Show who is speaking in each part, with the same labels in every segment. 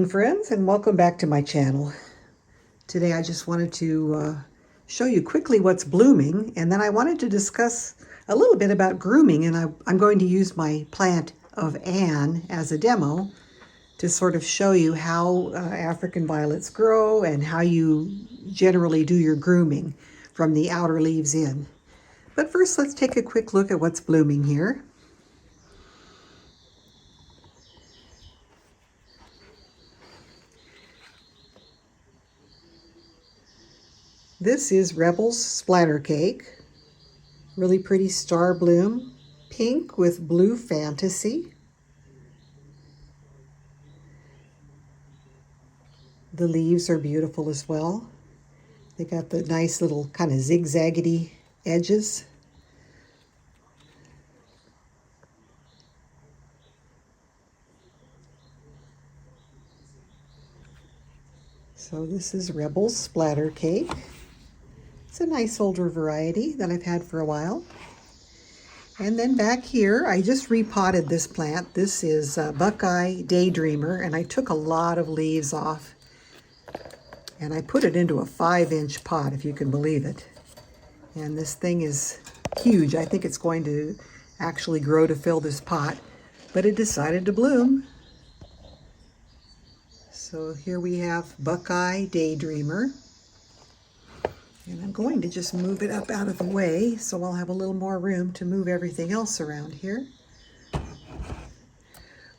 Speaker 1: morning, friends, and welcome back to my channel. Today I just wanted to show you quickly what's blooming, and then I wanted to discuss a little bit about grooming, and I'm going to use my plant of Anne as a demo to sort of show you how African violets grow and how you generally do your grooming from the outer leaves in. But first, let's take a quick look at what's blooming here. This is Rebel's Splatter Cake. Really pretty star bloom. Pink with blue fantasy. The leaves are beautiful as well. They got the nice little kind of zigzaggedy edges. So this is Rebel's Splatter Cake. It's a nice older variety that I've had for a while. And then back here, I just repotted this plant. This is Buckeye Daydreamer, and I took a lot of leaves off. And I put it into a 5-inch pot, if you can believe it. And this thing is huge. I think it's going to actually grow to fill this pot, but it decided to bloom. So here we have Buckeye Daydreamer. And I'm going to just move it up out of the way so I'll have a little more room to move everything else around here.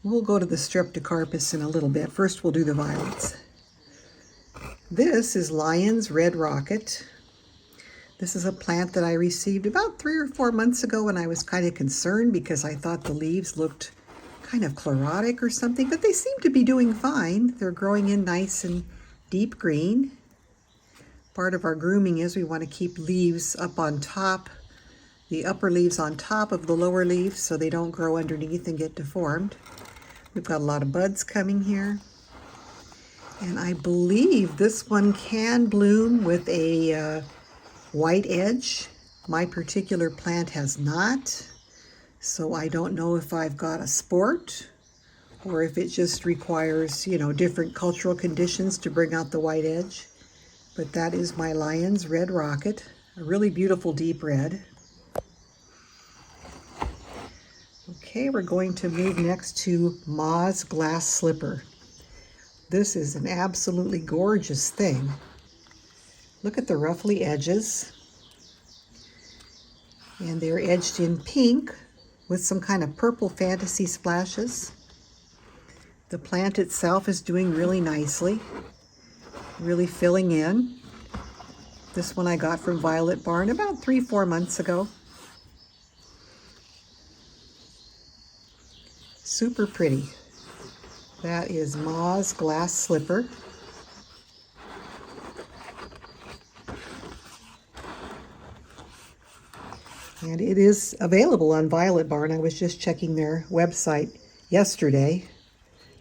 Speaker 1: We'll go to the Streptocarpus in a little bit. First we'll do the violets. This is Lion's Red Rocket. This is a plant that I received about 3 or 4 months ago, and I was kind of concerned because I thought the leaves looked kind of chlorotic or something, but they seem to be doing fine. They're growing in nice and deep green. Part of our grooming is we want to keep leaves up on top, the upper leaves on top of the lower leaves so they don't grow underneath and get deformed. We've got a lot of buds coming here. And I believe this one can bloom with a white edge. My particular plant has not, so I don't know if I've got a sport or if it just requires, different cultural conditions to bring out the white edge. But that is my Lion's Red Rocket, a really beautiful deep red. Okay, we're going to move next to Ma's Glass Slipper. This is an absolutely gorgeous thing. Look at the ruffly edges. And they're edged in pink with some kind of purple fantasy splashes. The plant itself is doing really nicely, really filling in. This one I got from Violet Barn about 3-4 months ago. Super pretty. That is Ma's Glass Slipper. And it is available on Violet Barn. I was just checking their website yesterday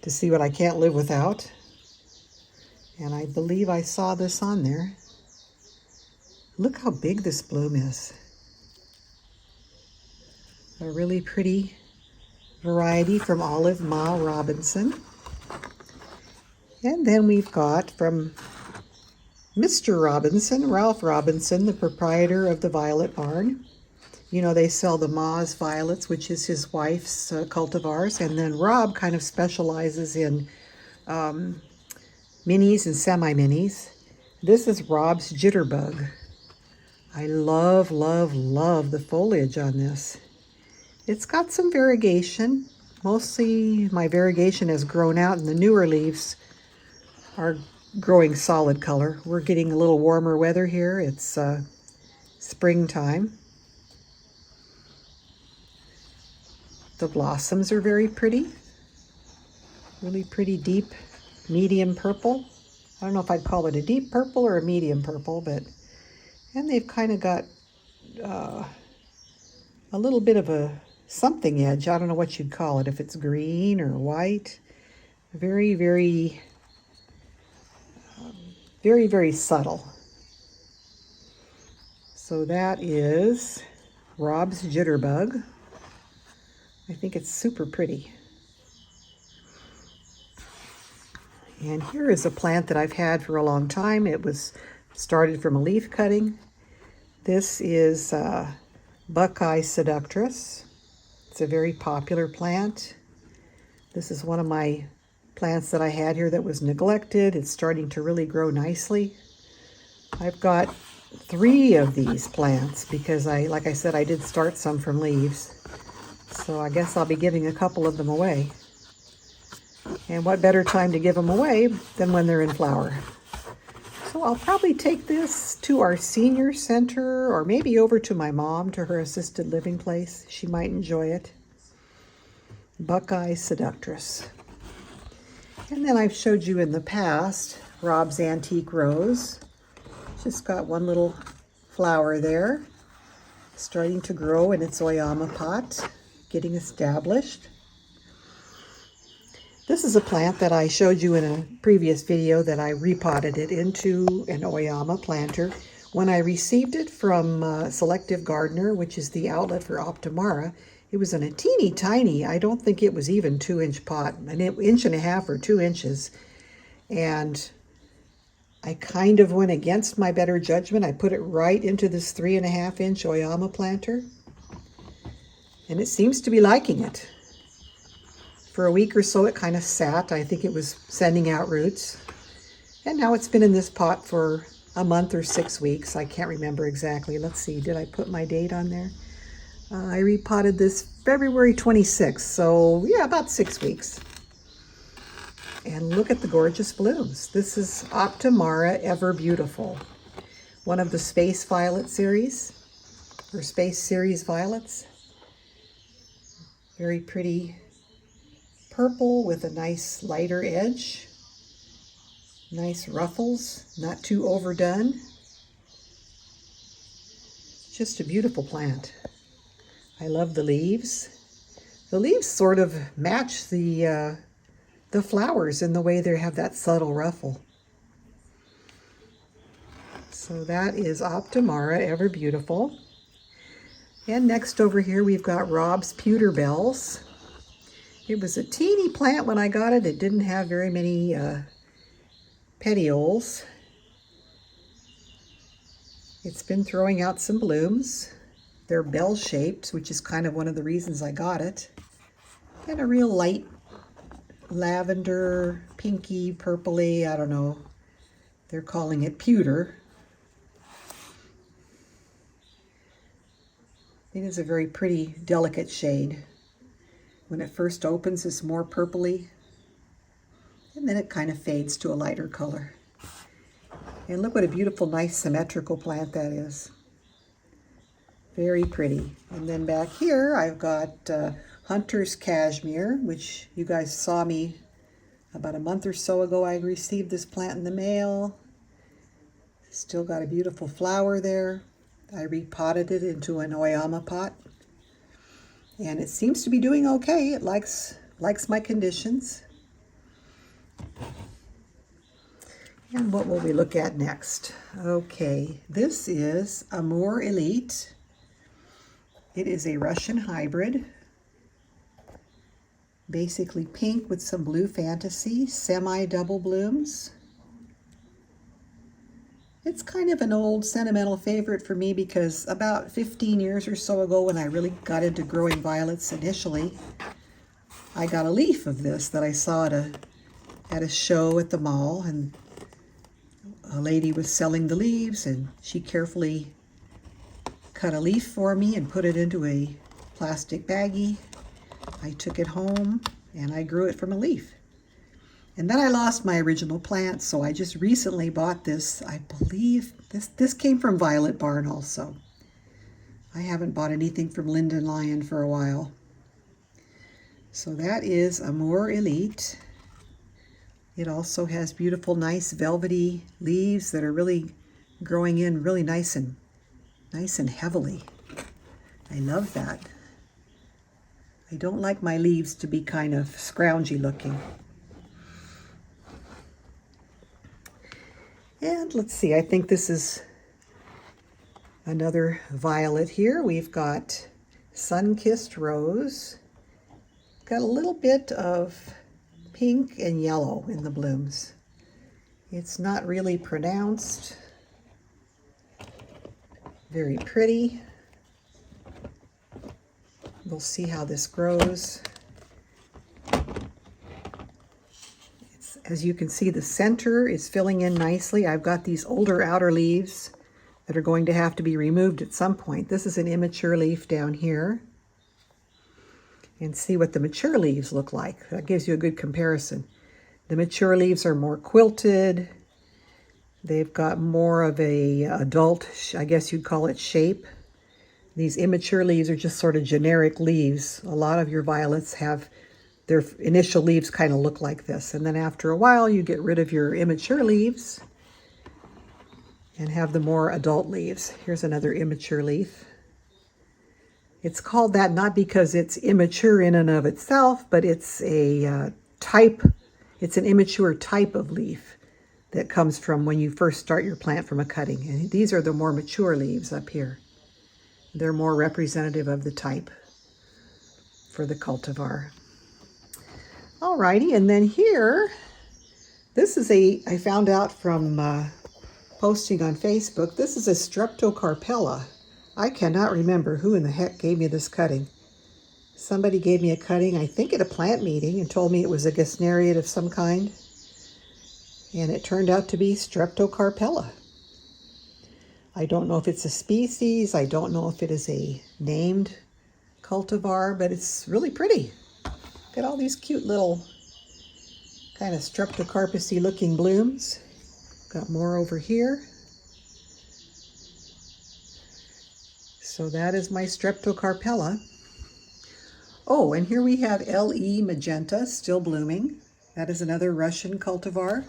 Speaker 1: to see what I can't live without. And I believe I saw this on there. Look how big this bloom is. A really pretty variety from Olive Ma Robinson. And then we've got from Mr. Robinson, Ralph Robinson, the proprietor of the Violet Barn. They sell the Ma's violets, which is his wife's cultivars. And then Rob kind of specializes in minis and semi-minis. This is Rob's Jitterbug. I love, love, love the foliage on this. It's got some variegation. Mostly my variegation has grown out and the newer leaves are growing solid color. We're getting a little warmer weather here. It's springtime. The blossoms are very pretty. Really pretty deep medium purple. I don't know if I'd call it a deep purple or a medium purple, and they've kind of got a little bit of a something edge. I don't know what you'd call it, if it's green or white. Very, very, very, very subtle. So that is Rob's Jitterbug. I think it's super pretty. And here is a plant that I've had for a long time. It was started from a leaf cutting. This is Buckeye seductress. It's a very popular plant. This is one of my plants that I had here that was neglected. It's starting to really grow nicely. I've got 3 of these plants because like I said, I did start some from leaves. So I guess I'll be giving a couple of them away. And what better time to give them away than when they're in flower? So I'll probably take this to our senior center or maybe over to my mom to her assisted living place. She might enjoy it. Buckeye seductress. And then I've showed you in the past Rob's Antique Rose. Just got one little flower there, starting to grow in its oyama pot, getting established. This is a plant that I showed you in a previous video that I repotted it into an oyama planter. When I received it from Selective Gardener, which is the outlet for Optimara, it was in a teeny tiny, I don't think it was even 2-inch pot, an 1.5 or 2 inches. And I kind of went against my better judgment. I put it right into this 3.5-inch oyama planter. And it seems to be liking it. For a week or so, it kind of sat. I think it was sending out roots. And now it's been in this pot for a month or 6 weeks. I can't remember exactly. Let's see, did I put my date on there? I repotted this February 26th, so yeah, about 6 weeks. And look at the gorgeous blooms. This is Optimara Ever Beautiful, one of the Space Violet series, or Space Series violets. Very pretty purple with a nice lighter edge. Nice ruffles, not too overdone. Just a beautiful plant. I love the leaves. The leaves sort of match the flowers in the way they have that subtle ruffle. So that is Optimara Ever Beautiful. And next over here we've got Rob's Pewter Bells. It was a teeny plant when I got it. It didn't have very many petioles. It's been throwing out some blooms. They're bell-shaped, which is kind of one of the reasons I got it. And a real light lavender, pinky, purpley, I don't know. They're calling it pewter. It is a very pretty, delicate shade. When it first opens, it's more purpley, and then it kind of fades to a lighter color. And look what a beautiful, nice, symmetrical plant that is. Very pretty. And then back here, I've got Hunter's Cashmere, which you guys saw me about a month or so ago. I received this plant in the mail. Still got a beautiful flower there. I repotted it into an oyama pot. And it seems to be doing okay. It likes my conditions. And what will we look at next? Okay, this is Amour Elite. It is a Russian hybrid. Basically pink with some blue fantasy, semi-double blooms. It's kind of an old sentimental favorite for me because about 15 years or so ago when I really got into growing violets initially, I got a leaf of this that I saw at a show at the mall, and a lady was selling the leaves and she carefully cut a leaf for me and put it into a plastic baggie. I took it home and I grew it from a leaf. And then I lost my original plant, so I just recently bought this. I believe this came from Violet Barn also. I haven't bought anything from Linden Lion for a while. So that is Amour Elite. It also has beautiful, nice, velvety leaves that are really growing in really nice and heavily. I love that. I don't like my leaves to be kind of scroungy looking. And let's see, I think this is another violet here. We've got Sun-Kissed Rose. Got a little bit of pink and yellow in the blooms. It's not really pronounced. Very pretty. We'll see how this grows. As you can see, the center is filling in nicely. I've got these older outer leaves that are going to have to be removed at some point. This is an immature leaf down here. And see what the mature leaves look like. That gives you a good comparison. The mature leaves are more quilted. They've got more of a adult, I guess you'd call it, shape. These immature leaves are just sort of generic leaves. A lot of your violets have their initial leaves kind of look like this. And then after a while, you get rid of your immature leaves and have the more adult leaves. Here's another immature leaf. It's called that not because it's immature in and of itself, but it's a type, it's an immature type of leaf that comes from when you first start your plant from a cutting. And these are the more mature leaves up here. They're more representative of the type for the cultivar. Alrighty, and then here, this is I found out from posting on Facebook, this is a Streptocarpella. I cannot remember who in the heck gave me this cutting. Somebody gave me a cutting, I think at a plant meeting, and told me it was a gesneriate of some kind. And it turned out to be Streptocarpella. I don't know if it's a species, I don't know if it is a named cultivar, but it's really pretty. Look at all these cute little kind of Streptocarpus-y looking blooms. Got more over here. So that is my Streptocarpella. Oh, and here we have LE Magenta, still blooming. That is another Russian cultivar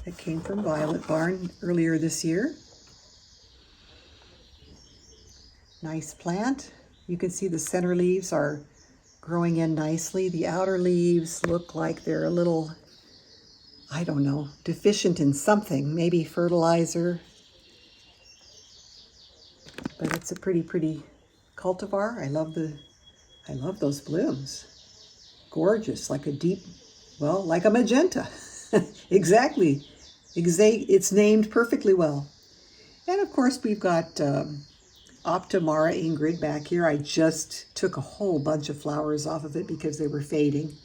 Speaker 1: that came from Violet Barn earlier this year. Nice plant. You can see the center leaves are growing in nicely. The outer leaves look like they're a little, I don't know, deficient in something, maybe fertilizer. But it's a pretty cultivar. I love those blooms. Gorgeous, like a deep, well, like a magenta. Exactly. It's named perfectly well. And of course we've got Optimara Ingrid back here. I just took a whole bunch of flowers off of it because they were fading.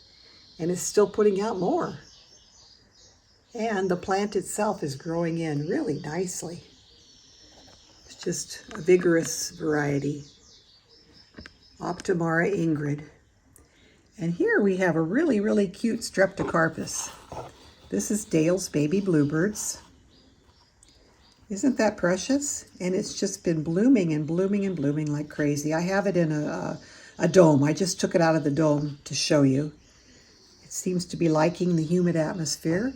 Speaker 1: And it's still putting out more. And the plant itself is growing in really nicely. It's just a vigorous variety. Optimara Ingrid. And here we have a really cute Streptocarpus. This is Dale's Baby Bluebirds. Isn't that precious? And it's just been blooming and blooming and blooming like crazy. I have it in a dome. I just took it out of the dome to show you. It seems to be liking the humid atmosphere.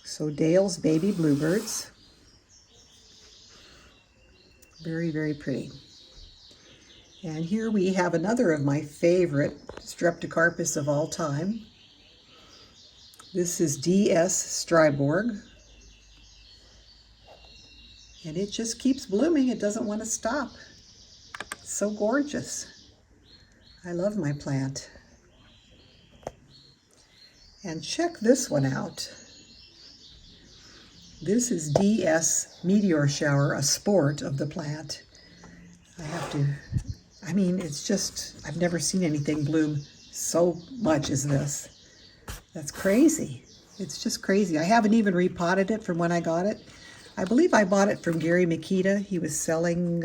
Speaker 1: So Dale's Baby Bluebirds. Very pretty. And here we have another of my favorite Streptocarpus of all time. This is DS Striborg. And it just keeps blooming. It doesn't want to stop. It's so gorgeous. I love my plant. And check this one out. This is DS Meteor Shower, a sport of the plant. It's just, I've never seen anything bloom so much as this. That's crazy. It's just crazy. I haven't even repotted it from when I got it. I believe I bought it from Gary Makita. He was selling,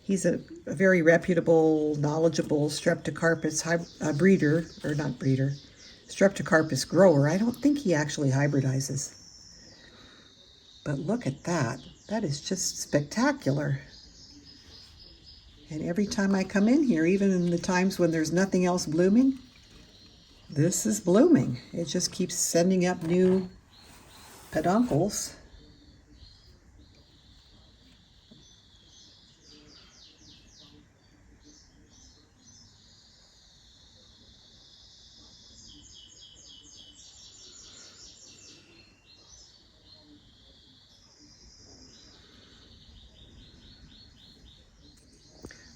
Speaker 1: he's a very reputable, knowledgeable Streptocarpus Streptocarpus grower. I don't think he actually hybridizes. But look at that. That is just spectacular. And every time I come in here, even in the times when there's nothing else blooming, this is blooming. It just keeps sending up new peduncles.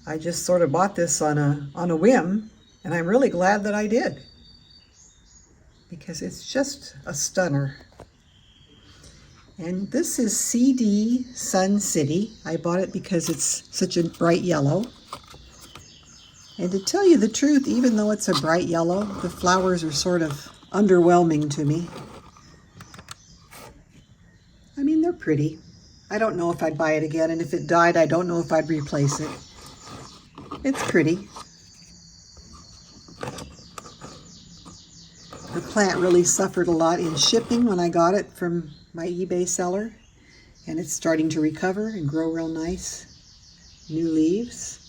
Speaker 1: I just sort of bought this on a whim, and I'm really glad that I did. because it's just a stunner. And this is CD Sun City. I bought it because it's such a bright yellow. And to tell you the truth, even though it's a bright yellow, the flowers are sort of underwhelming to me. I mean, they're pretty. I don't know if I'd buy it again, and if it died, I don't know if I'd replace it. It's pretty. The plant really suffered a lot in shipping when I got it from my eBay seller, and it's starting to recover and grow real nice. New leaves.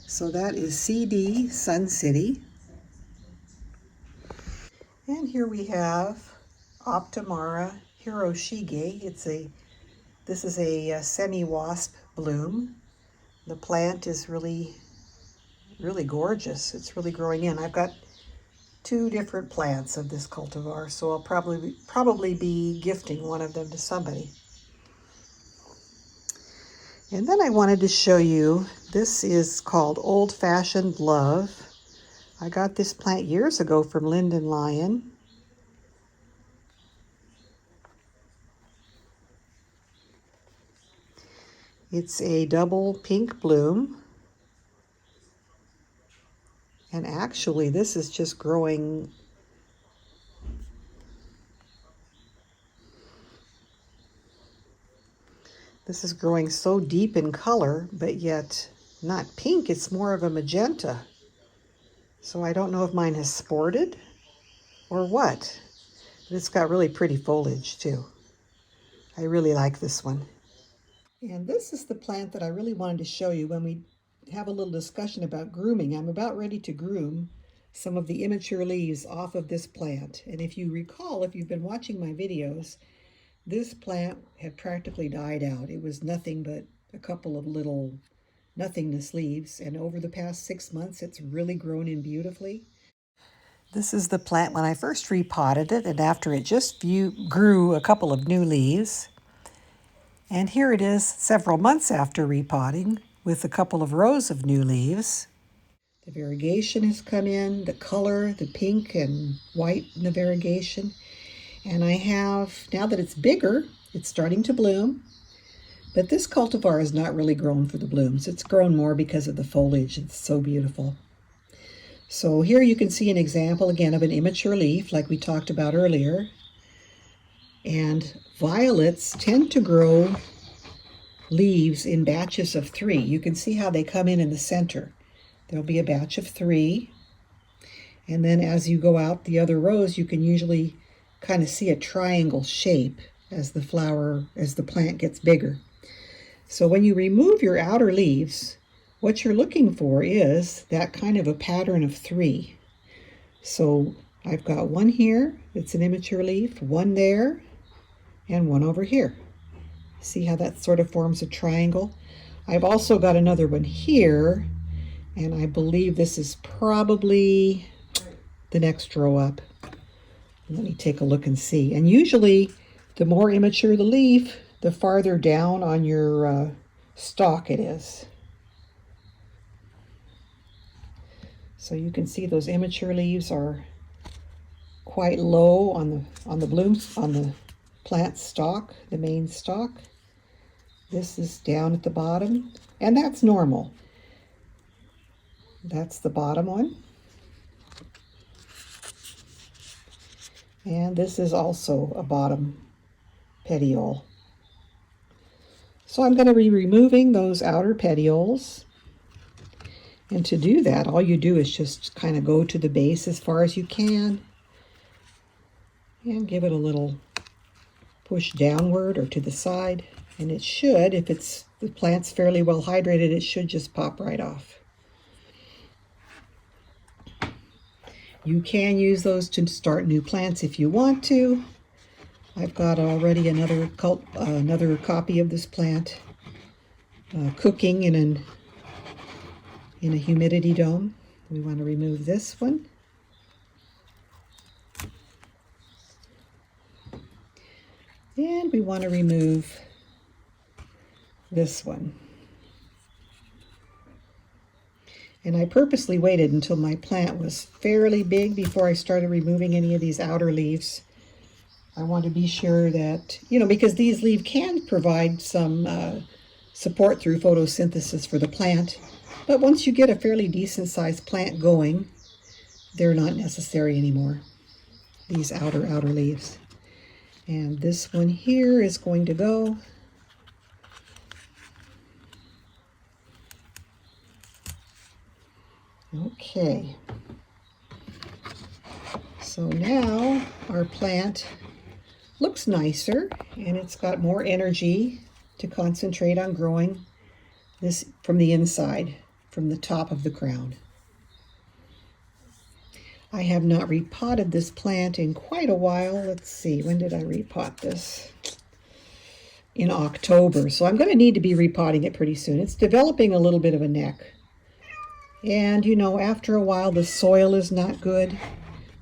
Speaker 1: So that is CD Sun City. And here we have Optimara Hiroshige. This is a semi-wasp bloom. The plant is really gorgeous. It's really growing in. I've got 2 different plants of this cultivar, so I'll probably be gifting one of them to somebody. And then I wanted to show you, this is called Old Fashioned Love. I got this plant years ago from Linden Lion. It's a double pink bloom. And actually, this is just growing. This is growing so deep in color, but yet not pink. It's more of a magenta. So I don't know if mine has sported or what. But it's got really pretty foliage too. I really like this one. And this is the plant that I really wanted to show you when we have a little discussion about grooming. I'm about ready to groom some of the immature leaves off of this plant. And if you recall, if you've been watching my videos, this plant had practically died out. It was nothing but a couple of little nothingness leaves. And over the past 6 months, it's really grown in beautifully. This is the plant when I first repotted it, and after it just grew a couple of new leaves. And here it is several months after repotting with a couple of rows of new leaves. The variegation has come in, the color, the pink and white in the variegation. And I have, now that it's bigger, it's starting to bloom. But this cultivar is not really grown for the blooms. It's grown more because of the foliage. It's so beautiful. So here you can see an example again of an immature leaf like we talked about earlier. And violets tend to grow leaves in batches of 3. You can see how they come in the center. There'll be a batch of 3. And then as you go out the other rows, you can usually kind of see a triangle shape as the plant gets bigger. So when you remove your outer leaves, what you're looking for is that kind of a pattern of 3. So I've got one here that's an immature leaf, one there, and one over here. See how that sort of forms a triangle? I've also got another one here, and I believe this is probably the next row up. Let me take a look and see. And usually, the more immature the leaf, the farther down on your stalk it is. So you can see those immature leaves are quite low on the plant stalk, the main stalk. This is down at the bottom, and that's normal. That's the bottom one. And this is also a bottom petiole. So I'm going to be removing those outer petioles. And to do that, all you do is just kind of go to the base as far as you can and give it a little push downward or to the side. And it should, if the plant's fairly well hydrated, it should just pop right off. You can use those to start new plants if you want to. I've got already another copy of this plant cooking in a humidity dome. We want to remove this one. And we want to remove this one. And I purposely waited until my plant was fairly big before I started removing any of these outer leaves. I want to be sure that, because these leaves can provide some support through photosynthesis for the plant. But once you get a fairly decent sized plant going, they're not necessary anymore, these outer leaves. And this one here is going to go. Okay. So now our plant looks nicer and it's got more energy to concentrate on growing this from the inside, from the top of the crown. I have not repotted this plant in quite a while. Let's see, when did I repot this? In October, so I'm going to need to be repotting it pretty soon. It's developing a little bit of a neck. And after a while the soil is not good.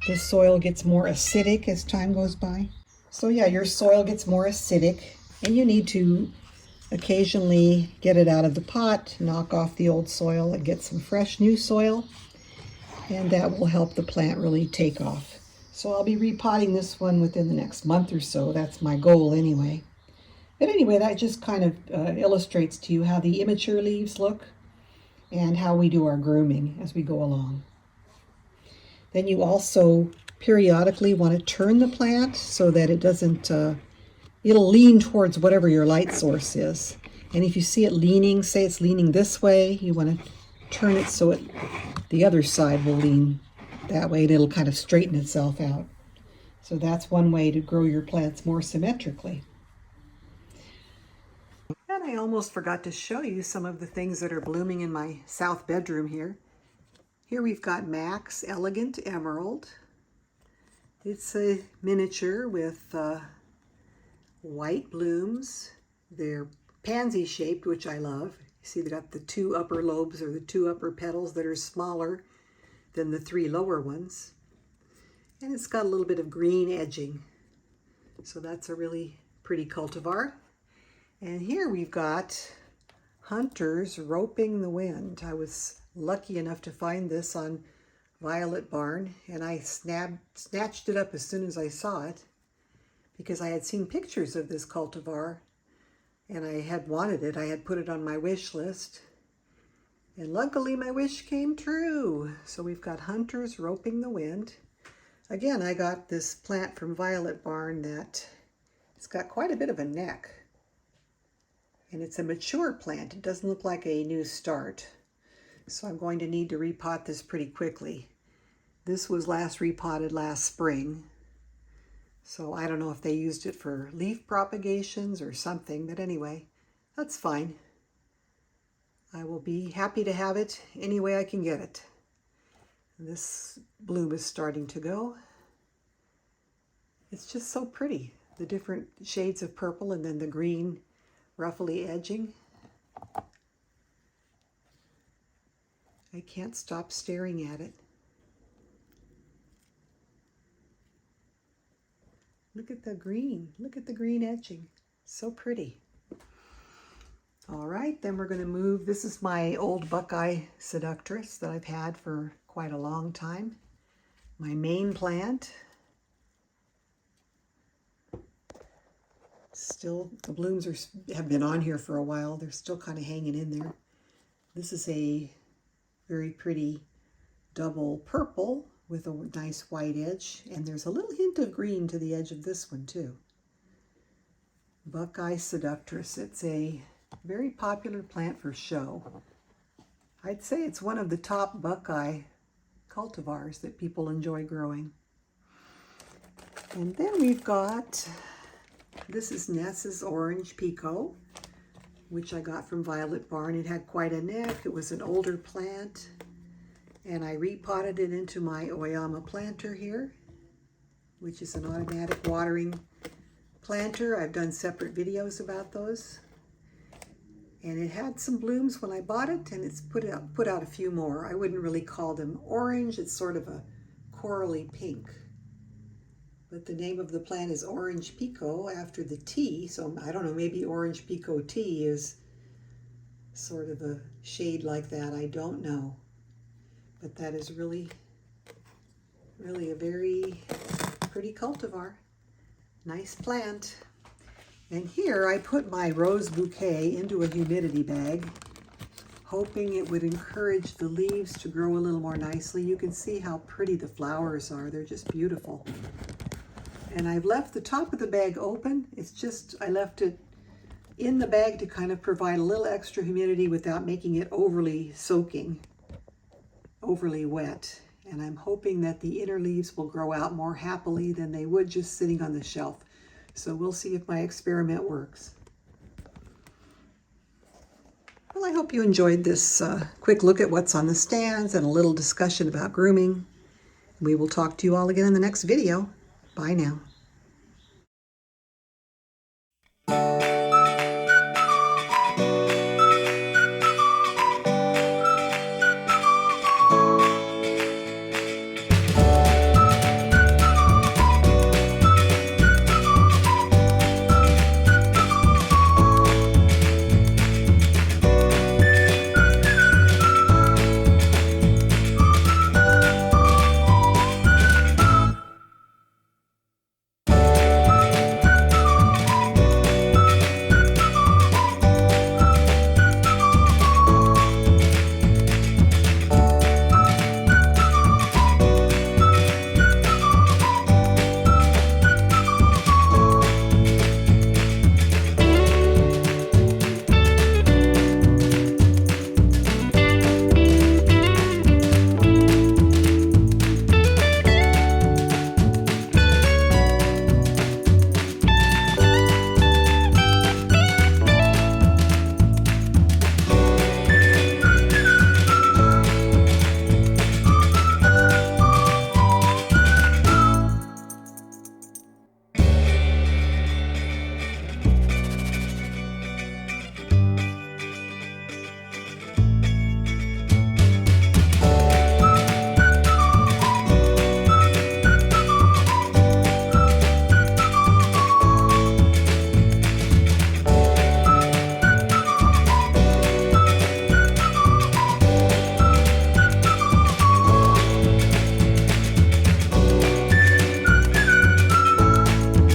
Speaker 1: The soil gets more acidic as time goes by. So yeah, your soil gets more acidic and you need to occasionally get it out of the pot, knock off the old soil and get some fresh new soil. And that will help the plant really take off. So I'll be repotting this one within the next month or so. That's my goal anyway. But anyway, that just kind of illustrates to you how the immature leaves look and how we do our grooming as we go along. Then you also periodically want to turn the plant so that it doesn't, it'll lean towards whatever your light source is. And if you see it leaning, say it's leaning this way, you want to turn it so the other side will lean that way and it'll kind of straighten itself out. So that's one way to grow your plants more symmetrically. And I almost forgot to show you some of the things that are blooming in my south bedroom here. Here we've got Max Elegant Emerald. It's a miniature with white blooms. They're pansy shaped, which I love. You see they've got the two upper lobes or the two upper petals that are smaller than the three lower ones. And it's got a little bit of green edging. So that's a really pretty cultivar. And here we've got Hunter's Roping the Wind. I was lucky enough to find this on Violet Barn, and I snatched it up as soon as I saw it because I had seen pictures of this cultivar and I had wanted it. I had put it on my wish list, and luckily my wish came true. So we've got Hunter's Roping the Wind. Again, I got this plant from Violet Barn that it's got quite a bit of a neck. And it's a mature plant. It doesn't look like a new start. So I'm going to need to repot this pretty quickly. This was last repotted last spring. So I don't know if they used it for leaf propagations or something, but anyway, that's fine. I will be happy to have it any way I can get it. This bloom is starting to go. It's just so pretty. The different shades of purple and then the green ruffly edging. I can't stop staring at it. Look at the green. Look at the green edging. So pretty. All right, then we're going to move. This is my old Buckeye Seductress that I've had for quite a long time. My main plant. Still, the blooms have been on here for a while. They're still kind of hanging in there. This is a very pretty double purple with a nice white edge, and there's a little hint of green to the edge of this one too. Buckeye Seductress. It's a very popular plant for show. I'd say it's one of the top Buckeye cultivars that people enjoy growing. And then we've got, this is Ness's Orange Pico, which I got from Violet Barn. It had quite a neck. It was an older plant, and I repotted it into my Oyama planter here, which is an automatic watering planter. I've done separate videos about those. And it had some blooms when I bought it, and it's put out a few more. I wouldn't really call them orange. It's sort of a corally pink. But the name of the plant is Orange Pico after the tea. So I don't know, maybe Orange Pico tea is sort of a shade like that. I don't know. But that is really a very pretty cultivar. Nice plant. And here I put my rose bouquet into a humidity bag, hoping it would encourage the leaves to grow a little more nicely. You can see how pretty the flowers are. They're just beautiful. And I've left the top of the bag open. It's just, I left it in the bag to kind of provide a little extra humidity without making it overly soaking, overly wet. And I'm hoping that the inner leaves will grow out more happily than they would just sitting on the shelf. So we'll see if my experiment works. Well, I hope you enjoyed this quick look at what's on the stands and a little discussion about grooming. We will talk to you all again in the next video. Bye now.